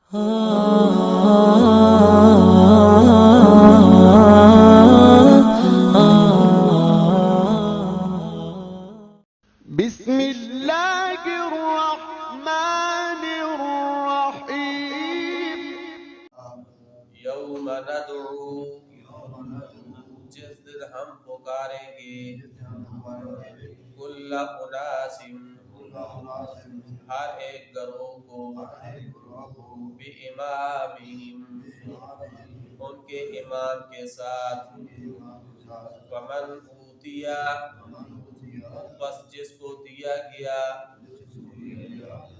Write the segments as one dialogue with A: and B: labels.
A: بسم اللہ الرحمن الرحیم
B: یوم ندعو، جس دن ہم پکاریں گے کل اناس، ہر ایک گروہ کو بِإِمَامِهِمْ، ان کے امام کے ساتھ، فمن اوتیا، بس جس کو دیا گیا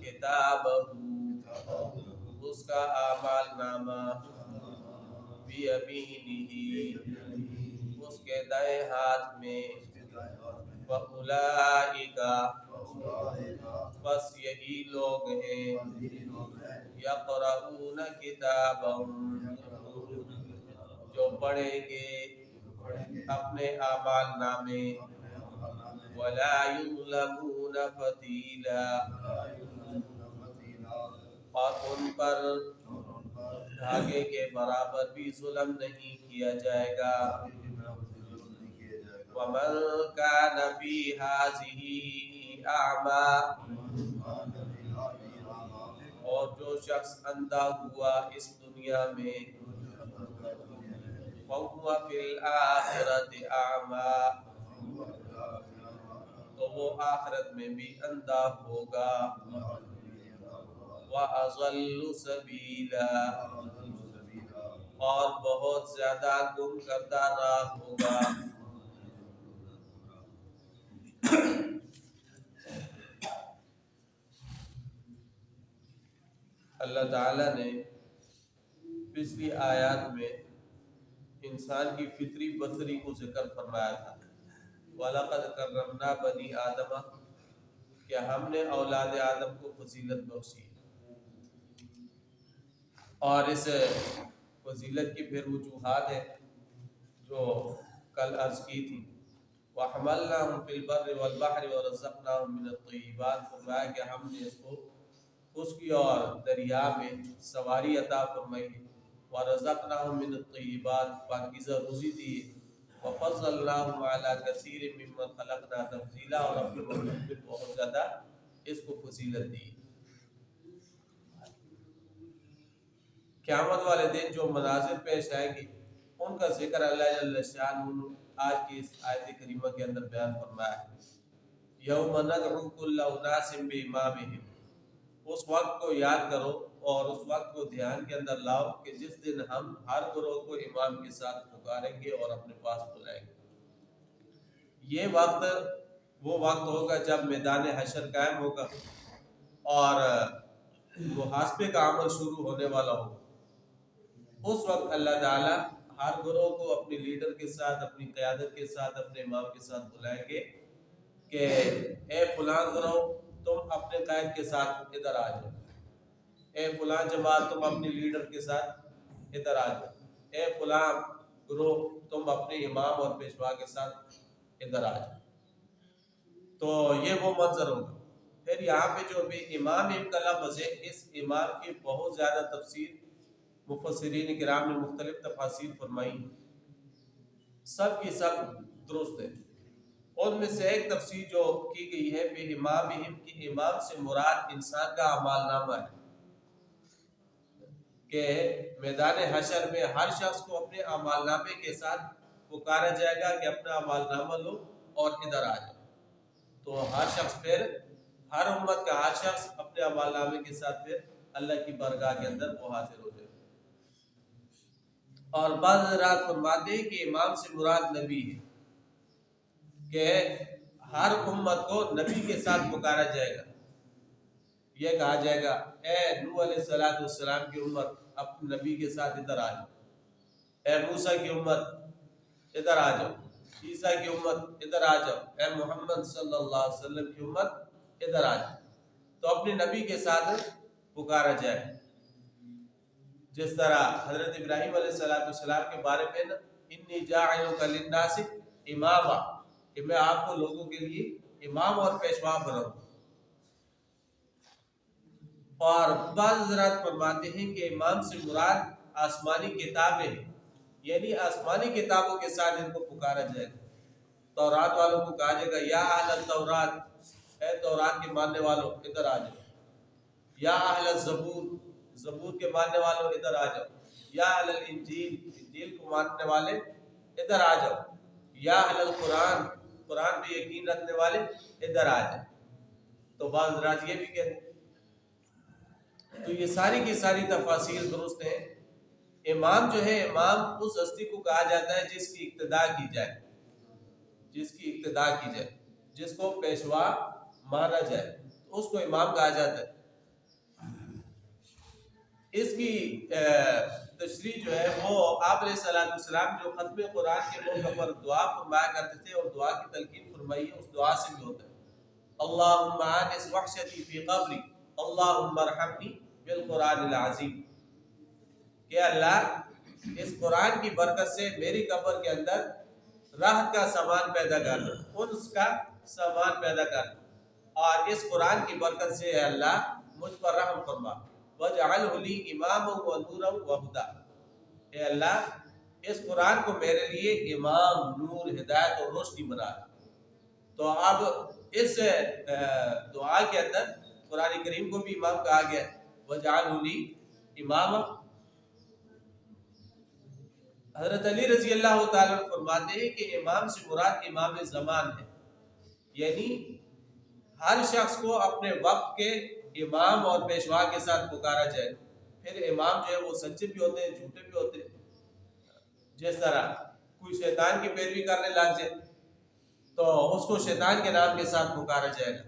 B: کتابہ، اس کا اعمال نامہ، بیمینہ، اس کے دائیں ہاتھ میں، فَأُولَئِکَ، بس یہی لوگ ہیں، یقرؤون کتابہم، جو پڑھیں گے اپنے اعمال نامے، ولا یظلمون فتیلا، اور ان پر دھاگے کے برابر بھی ظلم نہیں کیا جائے گا۔ وَمَنْ كَانَ فِي هَٰذِهِ أَعْمَىٰ، اور جو شخص اندھا ہوا اس دنیا میں، فَهُوَ فِي الْآخِرَةِ أَعْمَىٰ، تو وہ آخرت میں بھی اندھا ہوگا۔ وَأَضَلُّ سَبِيلًا، اور بہت زیادہ گم کردہ راہ ہوگا۔ اللہ تعالیٰ نے پچھلی آیات میں انسان کی فطری برتری کو ذکر فرمایا تھا، وَلَقَدْ كَرَّمْنَا بَنِي آدَمَ، کہ ہم نے اولاد آدم کو فضیلت بخشی، اور اس فضیلت کی پھر وجوہات ہیں جو کل عرض کی تھی۔ وَحَمَلْنَاهُمْ فِي الْبَرِّ وَالْبَحْرِ وَرَزَقْنَاهُمْ مِنَ الطَّيِّبَاتِ، فرمایا کہ ہم نے اس کو خشکی اور دریا میں سواری عطا فرمائی، وَرَزَقْنَاهُمْ مِنَ الطَّيِّبَاتِ، پاکیزہ روزی دی، وَفَضَّلْنَاهُمْ عَلَىٰ كَثِيرٍ مِّمَّنْ خَلَقْنَا تَفْضِيلًا، اور اپنے مخلوق میں بہت زیادہ اس کو فضیلت دی۔ قیامت والے دن جو مناظر پیش آئیں گے ان کا ذکر اللہ جل شانہ آج کی اس آیت کریمہ کے اندر بیان فرمایا ہے۔ یوم ندعو کل اناس بامامہم، اس وقت کو یاد کرو اور اس وقت کو دھیان کے اندر لاؤ کہ جس دن ہم ہر گروہ کو امام کے ساتھ پکاریں گے اور اپنے پاس بلائیں گے۔ یہ وقت وہ وقت ہوگا جب میدان حشر قائم ہوگا اور محاسبے کا عمل شروع ہونے والا ہوگا۔ اس وقت اللہ تعالیٰ ہر گروہ کو اپنے لیڈر کے ساتھ، اپنی قیادت کے ساتھ، اپنے امام کے ساتھ بلائیں گے کہ اے فلاں گروہ تم اپنے قائد کے ساتھ ادھر آ جاؤ، اے فلاں جماعت تم اپنے لیڈر کے ساتھ ادھر آ جاؤ، اے فلاں گروہ تم اپنے امام اور پیشوا کے ساتھ ادھر آ جاؤ۔ تو یہ وہ منظر ہوگا۔ پھر یہاں پہ جو بھی امام کا لفظ ہے، اس امام کی بہت زیادہ تفسیر مفسرین کرام نے مختلف تفاسیر فرمائی، سب کی سب درست ہے۔ ان میں سے ایک تفسیر جو کی گئی ہے بے امامہم، کی امام سے مراد انسان کا اعمال نامہ ہے، کہ میدان حشر میں ہر شخص کو اپنے اعمال نامے کے ساتھ پکارا جائے گا کہ اپنا اعمال نامہ لو اور ادھر آ جاؤ۔ تو ہر شخص پھر، ہر امت کا ہر شخص اپنے اعمال نامے کے ساتھ پھر اللہ کی بارگاہ کے اندر وہ حاضر ہو جائے گا۔ اور بعض حضرات فرماتے ہیں کہ امام سے مراد نبی ہے، کہ ہر امت کو نبی کے ساتھ پکارا جائے گا۔ یہ کہا جائے گا اے نوح علیہ السلام کی امت اپنے نبی کے ساتھ ادھر آ جاؤ، اے موسیٰ کی امت ادھر آ جاؤ، عیسیٰ کی امت ادھر آ جاؤ، اے محمد صلی اللہ علیہ وسلم کی امت ادھر آ جاؤ۔ تو اپنے نبی کے ساتھ پکارا جائے، جس طرح حضرت ابراہیم علیہ السلام کے بارے میں انی جاعلک للناس اماما، کہ میں آپ کو لوگوں کے لیے امام اور پیشوا بناؤں۔ اور بعض حضرات فرماتے ہیں کہ امام سے مراد آسمانی کتابیں ہیں، یعنی آسمانی کتابوں کے ساتھ ان کو پکارا جائے گا۔ تورات والوں کو کہا جائے گا یا اہل التورات، اے تورات کے ماننے والوں ادھر آ جاؤ، یا اہل الزبور، زبور کے ماننے والوں ادھر آ جاؤ، یا اہل الانجیل، انجیل کو ماننے والے ادھر آ جاؤ، یا اہل القرآن، قرآن پہ یقین رکھنے والے ادھر آ جائیں۔ تو بعض حضرات یہ بھی کہتے ہیں۔ تو یہ ساری کی ساری تفاصیر درست ہیں۔ امام جو ہے، امام اس ہستی کو کہا جاتا ہے جس کی اقتداء کی جائے، جس کی اقتداء کی جائے، جس کو پیشوا مانا جائے، اس کو امام کہا جاتا ہے۔ اس کی تشریح جو ہے وہ آپ علیہ السلام جو ختم قرآن کے موقع پر دعا فرمایا کرتے تھے اور دعا کی تلقین فرمائی ہے، اس دعا سے بھی ہوتا ہے۔ اللہم آنس وحشتی فی قبری اللہم ارحمنی بالقرآن العظیم، کہ اللہ اس قرآن کی برکت سے میری قبر کے اندر راحت کا سامان پیدا کر، انس کا سامان پیدا کر، اور اس قرآن کی برکت سے اے اللہ مجھ پر رحم فرما، وَجْعَلْهُ لِي إِمَامًا وَنُورًا وَهُدًى، اے اللہ اس قرآن کو میرے لیے امام، نور، ہدایت اور روشنی بنا۔ تو اب اس دعا کے اندر قرآن کریم کو بھی امام کہا گیا، وَجْعَلْهُ لِي إِمَامًا۔ حضرت علی رضی اللہ تعالیٰ فرماتے ہیں کہ امام سے مراد امام زمان ہے، یعنی ہر شخص کو اپنے وقت کے امام اور پیشوا کے ساتھ پکارا جائے۔ پھر امام جو ہے وہ سچے بھی ہوتے ہیں، جھوٹے بھی ہوتے ہیں۔ جس طرح کوئی شیطان کی پیروی کرنے لگ جائے تو اس کو شیطان کے نام کے ساتھ پکارا جائے گا۔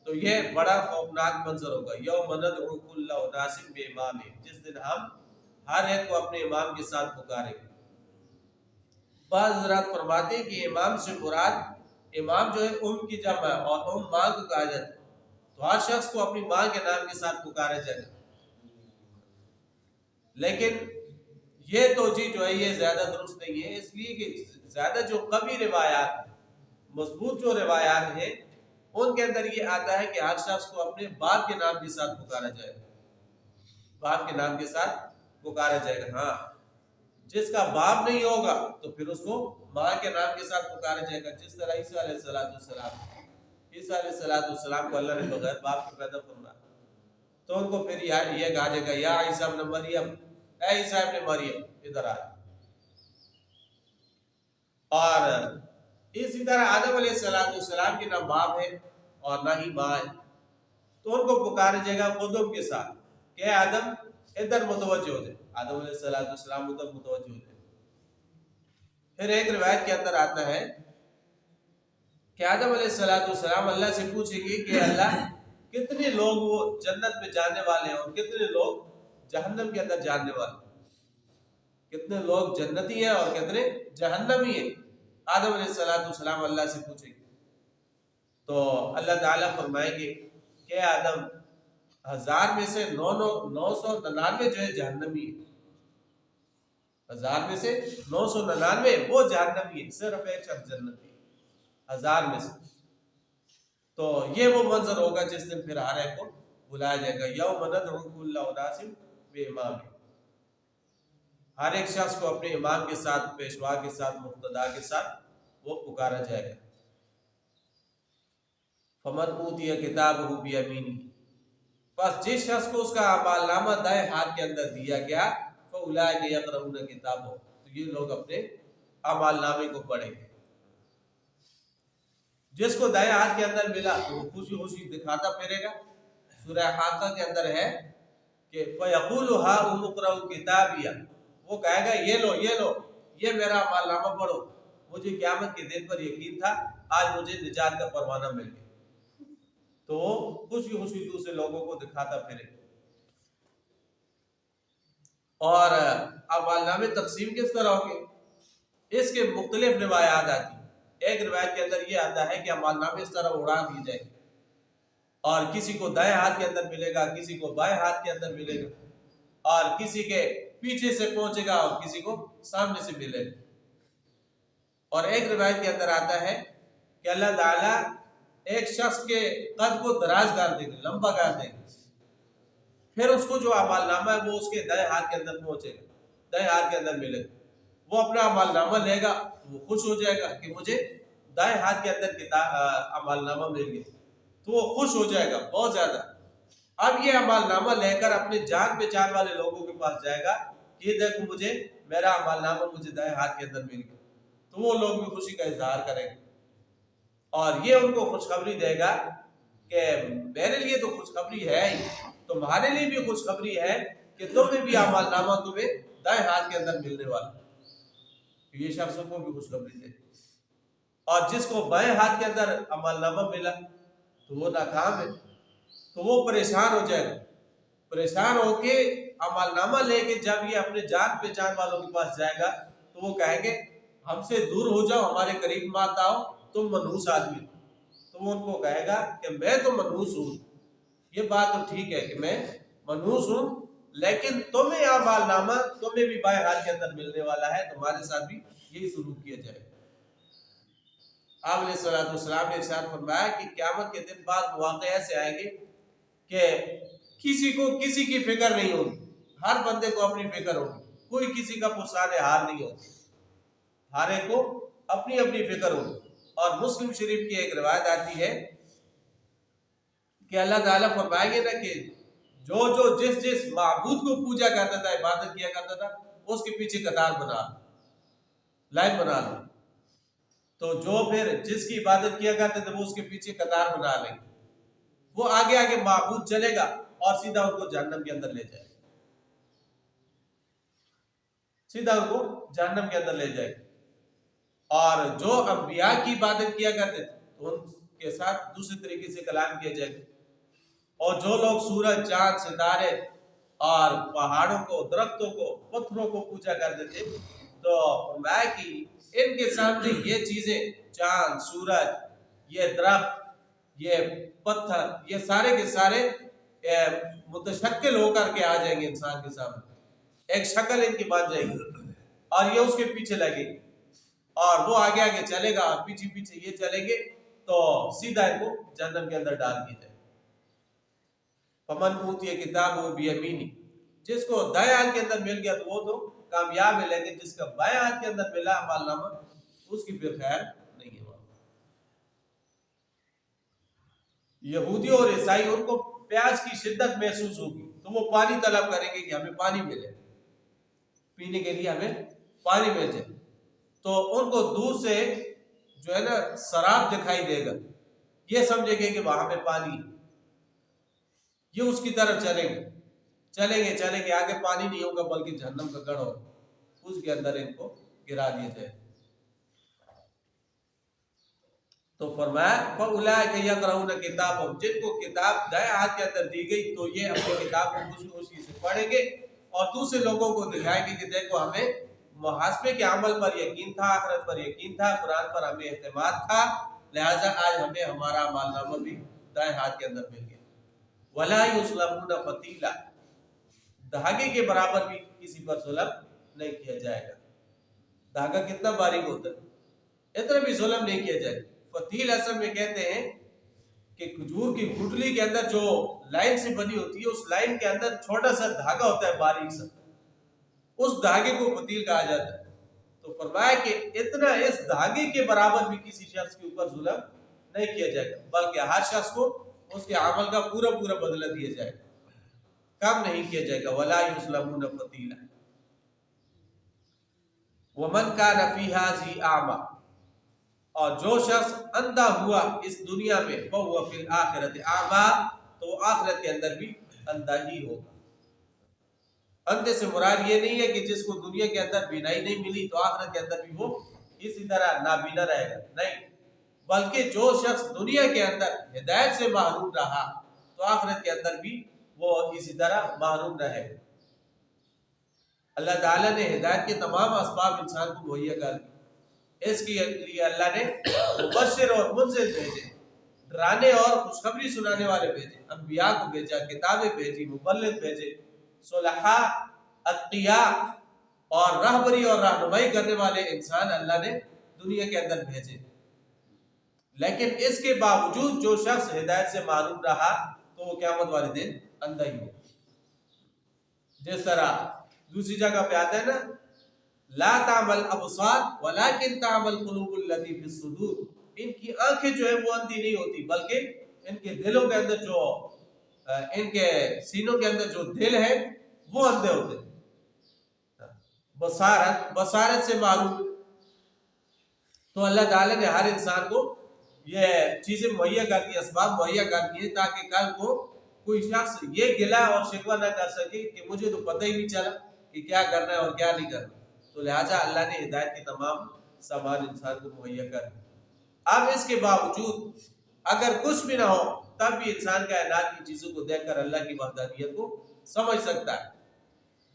B: تو یہ بڑا خوفناک منظر ہوگا، یوم ندعو کل اناس بامامہم، جس دن ہم ہر ایک کو اپنے امام کے ساتھ پکاریں گے۔ بعض حضرات فرماتے ہیں کہ امام سے مراد امام جو ہے کی جمع ہے، اور ماں کو کہا جاتا ہے، تو ہر شخص کو اپنی ماں کے نام کے ساتھ پکارا جائے گا۔ لیکن یہ توجیہ جو ہے یہ زیادہ درست نہیں ہے، اس لیے کہ زیادہ جو قوی روایات، مضبوط جو روایات ہیں ان کے اندر یہ آتا ہے کہ ہر شخص کو اپنے باپ کے نام کے ساتھ پکارا جائے گا، باپ کے نام کے ساتھ پکارا جائے گا۔ ہاں، جس کا باپ نہیں ہوگا تو پھر اس کو ماں کے نام کے ساتھ پکارا جائے گا، جس طرح عیسیٰ علیہ السلام کو اللہ نے بغیر باپ کے پیدا فرمایا، تو ان کو پھر یہ کہا جائے گا یا عیسیٰ ابن مریم، اے عیسیٰ ابن مریم ادھر آ۔ اور اسی طرح آدم علیہ السلام کی نہ باپ ہے اور نہ ہی ماں ہے، تو ان کو پکارا جائے گا قدم کے ساتھ کہ آدم ادھر متوجہ ہو جائے، آدم علیہ السلام ادھر متوجہ ہو جائے۔ پھر ایک روایت کے اندر آتا ہے کہ آدم علیہ السلام اللہ سے پوچھیں گے کہ اللہ کتنے لوگ وہ جنت میں جانے والے ہیں اور کتنے لوگ جہنم کے اندر جانے والے ہیں، کتنے لوگ جنتی ہیں اور کتنے جہنمی ہیں، آدم علیہ السلام اللہ سے پوچھیں گے۔ تو اللہ تعالیٰ فرمائیں گے کہ آدم 1000 میں سے 999 جو ہے جہنمی ہے، 1000 میں سے 999 وہ جہنمی ہے، صرف ایک شخص جنتی ہے 1000 میں سے۔ تو یہ وہ منظر ہوگا جس دن پھر ہر ایک کو بلایا جائے گا، یوم ندعو کل اناس بامامہم، ہر ایک شخص کو اپنے امام کے ساتھ، پیشوا کے ساتھ، مقتدا کے ساتھ وہ پکارا جائے گا۔ فمن اوتی کتابہ بیمینہ، پس جس شخص کو اس کا اعمال نامہ دائیں ہاتھ کے اندر دیا گیا، فاولئک یقرؤون کتابہم، تو یہ لوگ اپنے اعمال نامے کو پڑھیں گے۔ جس کو دائیں ہاتھ کے اندر ملا تو وہ خوشی خوشی دکھاتا پھرے گا۔ سورہ حاقہ کے اندر ہے کہ فَيَقُولُ هَاؤُمُ اقْرَءُوا کِتَابِیَہ، وہ کہے گا یہ لو یہ میرا اعمال نامہ پڑھو، مجھے قیامت کے دن پر یقین تھا، آج مجھے نجات کا پروانہ مل گیا۔ تو وہ خوشی خوشی دوسرے لوگوں کو دکھاتا پھرے گا۔ اور اعمال نامے تقسیم کس طرح ہوگے؟ اس کے مختلف روایات آتی ہیں۔ ایک روایت کے اندر یہ آتا ہے کہ اعمال نامے اس طرح اڑا دی جائے گی، اور کسی کو دائیں ہاتھ کے اندر ملے گا، کسی کو بائیں ہاتھ کے اندر ملے گا، اور کسی کے پیچھے سے پہنچے گا اور کسی کو سامنے سے ملے گا۔ اور ایک روایت کے اندر آتا ہے کہ اللہ تعالیٰ ایک شخص کے قد کو دراز کر دیں گے، لمبا کر دیں گے، پھر اس کو جو اعمال نامہ ہے وہ اس کے دائیں ہاتھ کے اندر پہنچے گا، دائیں ہاتھ کے اندر ملے گا، وہ اپنا اعمال نامہ لے گا، وہ خوش ہو جائے گا کہ مجھے دائیں ہاتھ کے اندر کتاب اعمال نامہ مل گیا، تو وہ خوش ہو جائے گا بہت زیادہ۔ اب یہ اعمال نامہ لے کر اپنے جان پہچان والے لوگوں کے پاس جائے گا کہ یہ دیکھو مجھے میرا اعمال نامہ مجھے دائیں ہاتھ کے اندر مل گیا، تو وہ لوگ بھی خوشی کا اظہار کریں گے اور یہ ان کو خوشخبری دے گا کہ میرے لیے تو خوشخبری ہے ہی، تمہارے لیے بھی خوشخبری ہے کہ تمہیں بھی اعمال نامہ تمہیں دائیں ہاتھ کے اندر ملنے والا، یہ شخصوں کو بھی خوشخبری دے۔ اور جس کو بائیں ہاتھ کے اندر اعمال نامہ ملا تو وہ ناکام ہے، تو وہ پریشان ہو جائے گا، پریشان ہو کے اعمال نامہ لے کے جب یہ اپنے جان پہچان والوں کے پاس جائے گا تو وہ کہیں گے ہم سے دور ہو جاؤ، ہمارے قریب مت آؤ، تم منحوس آدمی۔ تو وہ ان کو کہے گا کہ میں تو منحوس ہوں، یہ بات تو ٹھیک ہے کہ میں منحوس ہوں، لیکن تمہیں اعمال نامہ تمہیں بھی بائیں ہاتھ کے اندر ملنے والا ہے، تمہارے ساتھ بھی یہی سلوک کیا جائے گا۔ آپ علیہ الصلوۃ والسلام نے ارشاد فرمایا کہ قیامت کے دن بعد مواقع ایسے آئیں گے کہ کسی کو کسی کی فکر نہیں ہوگی، ہر بندے کو اپنی فکر ہوگی، کوئی کسی کا پرسان حال نہیں ہوگا، ہر ایک کو اپنی اپنی فکر ہوگی۔ اور مسلم شریف کی ایک روایت آتی ہے کہ اللہ تعالیٰ فرمائیں گے نا کہ جو جس معبود کو پوجا کرتا تھا، عبادت کیا کرتا تھا، اس کے پیچھے قطار بنا لو، لائن بنا لو، تو جو پھر جس کی عبادت کیا کرتے تھے وہ اس کے پیچھے قطار بنا لیں گے، وہ آگے آگے معبود چلے گا اور سیدھا ان کو جہنم کے اندر لے جائے گا، سیدھا ان کو جہنم کے اندر لے جائے گا۔ اور جو انبیاء کی عبادت کیا کرتے تھے تو ان کے ساتھ دوسرے طریقے سے کلام کیا جائے گا، اور جو لوگ سورج، چاند، ستارے اور پہاڑوں کو، درختوں کو، پتھروں کو پوجا کرتے تھے تو فرمایا کہ ان کے سامنے یہ چیزیں، چاند، سورج، یہ درخت، یہ پتھر، یہ سارے کے سارے متشکل ہو کر کے آ جائیں گے انسان کے سامنے، ایک شکل ان کی بن جائے گی اور یہ اس کے پیچھے لگے گی اور وہ آگے آگے چلے گا اور پیچھے پیچھے یہ چلیں گے تو سیدھا ان کو جہنم کے اندر ڈال دیا جائے۔ فمن اوتی کتابہ بیمینہ، جس کو دائیں ہاتھ کے اندر مل گیا تو وہ تو کامیاب ہے، لیکن جس کا بائیں ہاتھ کے اندر ملا اعمال نامہ اس کی پھر خیر نہیں ہے۔ یہودی اور عیسائی ان کو پیاس کی شدت محسوس ہوگی تو وہ پانی طلب کریں گے کہ ہمیں پانی ملے، پینے کے لیے ہمیں پانی مل جائے، تو ان کو دور سے جو ہے نا سراب دکھائی دے گا، یہ سمجھے گے کہ وہاں پہ پانی، یہ اس کی طرف چلیں گے، چلیں گے آگے پانی نہیں ہوگا بلکہ جہنم کا گڑھ ہوگا، اس کے اندر ان کو گرا دیا جائے۔ تو فرمایا فَأُولَٰئِكَ يَقْرَؤُونَ كِتَابَهُمْ، جن کو کتاب دائیں ہاتھ کے اندر دی گئی تو یہ اپنی کتاب کو خوشی خوشی سے پڑھیں گے اور دوسرے لوگوں کو دکھائیں گے کہ دیکھو ہمیں محاسبے کے عمل پر یقین تھا، آخرت پر یقین تھا، قرآن پر ہمیں اعتماد تھا، لہٰذا آج ہمیں ہمارا اعمال نامہ بھی دائیں ہاتھ کے اندر مل گیا۔ وَلَا يُظْلَمُونَ فَتِيلًا، دھاگے کے برابر بھی کسی پر ظلم نہیں کیا جائے گا۔ دھاگا کتنا باریک ہوتا ہے، اتنا بھی ظلم نہیں کیا جائے گا۔ فتیل اصل میں کہتے ہیں کہ کھجور کی گٹلی کے اندر جو لائن سے بنی ہوتی ہے، اس لائن کے اندر چھوٹا سا دھاگا ہوتا ہے باریک سا، اس دھاگے کو فتیل کہا جاتا ہے۔ تو فرمایا کہ اتنا اس دھاگے کے برابر بھی کسی شخص کے اوپر ظلم نہیں کیا جائے گا، بلکہ ہر شخص کو اس کے عمل کا پورا پورا بدلہ دیا جائے گا، کم نہیں کیا جائے گا۔ وَلَا يُظْلَمُونَ فَتِيلًا وَمَنْ كَانَ فِي هَٰذِهِ أَعْمَىٰ، اور جو شخص اندھا ہوا اس دنیا میں فَهُوَ فِي الْآخِرَةِ أَعْمَىٰ، تو آخرت کے اندر بھی اندھا ہی ہوگا۔ اندھے سے مراد یہ نہیں ہے کہ جس کو دنیا کے اندر بینائی نہیں ملی تو آخرت کے اندر بھی وہ اسی طرح نابینا رہے گا، نہیں، بلکہ جو شخص دنیا کے اندر ہدایت سے محروم رہا تو آخرت کے اندر بھی وہ اسی طرح محروم رہے گا۔ اللہ تعالیٰ نے ہدایت کے تمام اسباب انسان کو مہیا کر دی، اس کے لیے اللہ نے مبشر اور منذر بھیجے، ڈرانے اور خوشخبری سنانے والے بھیجے، انبیاء کو بھیجا، کتابیں بھیجی، مبلغ بھیجے، صلحاء، اتقیاء اور رہبری اور رہنمائی کرنے والے انسان اللہ نے دنیا کے اندر بھیجے، لیکن اس کے باوجود جو شخص ہدایت سے معروم رہا تو وہ قیامت والے دن اندھا ہی ہوگا۔ جس طرح دوسری جگہ پہ آتا ہے نا لا تعمل ابصار ولکن تعمل قلوب التي في الصدور، ان کی آنکھیں جو ہے وہ اندھی نہیں ہوتی بلکہ ان کے دلوں کے اندر جو ان کے سینوں کے اندر جو دل ہے وہ اندھے ہوتے ہیں۔ بصارت سے معروف، تو اللہ تعالیٰ نے ہر انسان کو یہ چیزیں مہیا کر دی، اسباب مہیا کر دیے تاکہ کل کو کوئی شخص یہ گلہ اور شکوہ نہ کر سکے کہ مجھے تو پتہ ہی نہیں چلا کہ کیا کرنا ہے اور کیا نہیں کرنا۔ تو لہٰذا اللہ نے ہدایت کے تمام سامان انسان کو مہیا کر دی۔ اب اس کے باوجود اگر کچھ بھی نہ ہو تب بھی انسان کائنات کی چیزوں کو دیکھ کر اللہ کی وحدانیت کو سمجھ سکتا ہے۔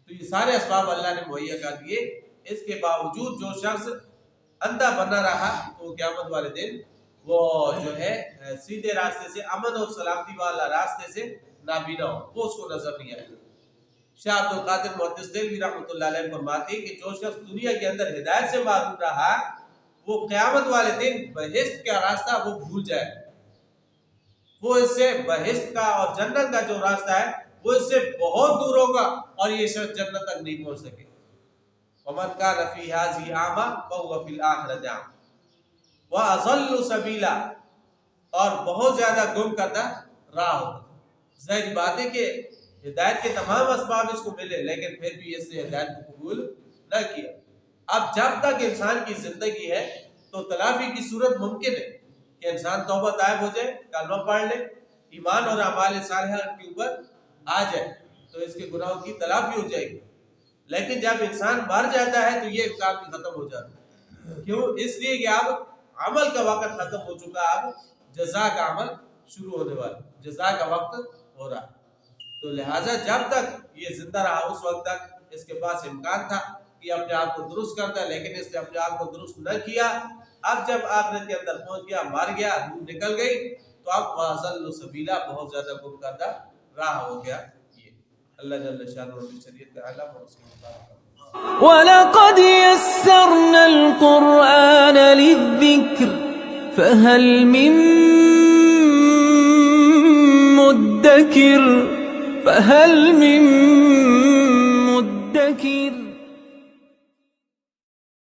B: تو یہ سارے اسباب اللہ نے مہیا کر دیے، اس کے باوجود جو شخص اندھا بنا رہا تو قیامت والے دن وہ جو ہے سیدھے راستے سے، امن اور سلامتی والا راستے سے نابینا ہو، وہ اس کو نظر نہیں آئے گا۔ شاہ عبد القادر محدث دہلوی رحمۃ اللہ علیہ فرماتے ہیں کہ جو شخص دنیا کے اندر ہدایت سے محروم رہا وہ قیامت والے دن بہشت کا راستہ وہ بھول جائے، وہ اس سے بہشت کا اور جنت کا جو راستہ ہے وہ اس سے بہت دور ہوگا اور یہ شخص جنت تک نہیں پہنچ سکے۔ وَمَنْ كَانَ فِي هَذِهِ أَعْمَى فَهُوَ فِي الْآخِرَةِ أَعْمَى وَأَضَلُّ سَبِيلًا، اور بہت زیادہ گم کردہ راہ ہوگا۔ ظاہر بات ہے کہ ہدایت کے تمام اسباب اس کو ملے لیکن پھر بھی اس نے ہدایت کو قبول نہ کیا۔ اب جب تک انسان کی زندگی ہے تو تلافی کی صورت ممکن ہے کہ انسان توبہ طائب ہو جائے، کلمہ پڑھ لے، ایمان اور اعمال صالحہ کے اوپر آ جائے تو اس کے گناہوں کی تلافی ہو جائے گی۔ لیکن جب انسان مر جاتا ہے تو یہ کام ختم ہو جاتا ہے۔ کیوں؟ اس لیے کہ اب عمل کا وقت ختم ہو چکا، اب جزا کا عمل شروع ہونے والا، جزا کا وقت ہو رہا۔ تو لہٰذا جب تک یہ زندہ رہا اس وقت تک اس کے پاس امکان تھا کہ اپنے آپ کو درست کرتا ہے، لیکن اس نے اپنے آپ کو درست نہ کیا۔ اب جب آخرت کے اندر پہنچ گیا، مر گیا، روح نکل گئی، تو اب وَأَضَلُّ سَبِيلًا، بہت زیادہ گم کردہ راہ ہو گیا۔ یہ اللہ جل شانہ کی شریعت کا علم اور رسول اللہ۔
C: وَلَقَدْ يَسَّرْنَا الْقُرْآنَ لِلذِّكْرِ فَهَلْ مِن مُدَّكِرٍ